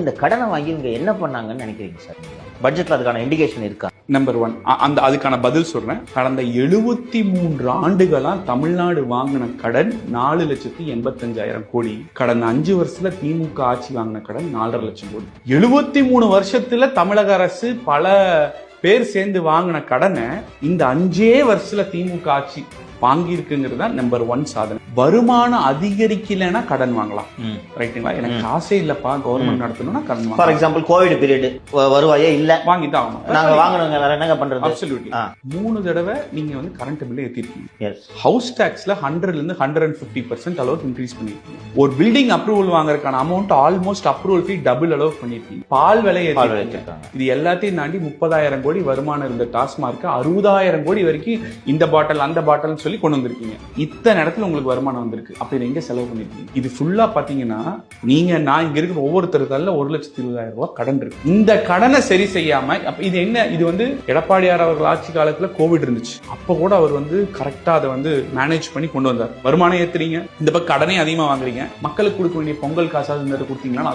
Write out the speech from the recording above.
இந்த கடனை வாங்கி இவங்க என்ன பண்ணாங்கன்னு நினைக்கிறீங்க சார்? பட்ஜெட்ல அதுக்கான இண்டிகேஷன் இருக்கா? நம்பர் 1 அதுக்கான பதில் சொல்றேன். கடந்த 73 ஆண்டுகளா தமிழ்நாடு வாங்கின கடன் 4,85,000 கோடி. கடந்த 5 வருஷத்துல திமுக ஆட்சி வாங்கின கடன் 4,5 லட்சம் கோடி. 73 வருஷத்துல தமிழக அரசு பல பேர் சேர்ந்து வாங்கின கடனை இந்த 5 வருஷத்துல திமுக ஆட்சி வாங்கி இருக்குங்கிறது தான் நம்பர் 1 சாதனை. வருமானம் அதிகரிக்கலன்னா கடன் வாங்கலாம், ரைட்டுங்களா? எனக்கு காசே இல்லப்பா கவர்மெண்ட் நடத்தணும்னா கடன் வாங்கலாம். ஃபார் எக்ஸாம்பிள் கோவிட் பீரியட் வருவாயே இல்ல, வாங்கிதான் ஆகணும். நாங்க வாங்கணுங்க, வேற என்னங்க பண்றது? அப்சல்யூட்லி. 3 தடவை நீங்க வந்து கரண்ட் பில்ல ஏத்திருக்கீங்க. எஸ். ஹவுஸ் டாக்ஸ்ல 100ல இருந்து 150% அளவுக்கு இன்க்ரீஸ் பண்ணிருக்கீங்க. ஒரு பில்டிங் அப்ரூவல் வாங்குறதுக்கான amount almost approval fee double அளவு பண்ணிருக்கீங்க. பால் விலை ஏத்திருக்காங்க. இது எல்லாத்தையும் தாண்டி 30,000 கோடி வருமானம் இருந்த டாஸ்மார்க் 60,000 கோடி வரைக்கும் இந்த பாட்டில் அந்த பாட்டில் சொல்லி கொண்டு வந்திருக்கீங்க. இத்தனை இடத்துல உங்களுக்கு வருமானம் வந்திருக்கு. அப்ப இதை எங்க செலவு பண்ணிருக்கீங்க? இது ஃபுல்லா பாத்தீங்கன்னா நான் இங்க இருக்கிற ஒவ்வொருத்தருக்கால 1,20,000 ரூபாய் கடன் இருக்கு. இந்த கடனை சரி செய்யாம இது என்ன? இது வந்து எடப்பாடியார் அவர்கள் ஆட்சி காலத்துல கோவிட் இருந்துச்சு. அப்ப கூட அவர் வந்து கரெக்டா அதை வந்து மேனேஜ் பண்ணி கொண்டு வந்தார். வருமானம் ஏத்துறீங்க, இந்த பக்கம் கடனே அதிகமா வாங்குறீங்க. மக்களுக்கு கொடுக்க வேண்டிய பொங்கல் காசாவது கொடுத்தீங்கன்னா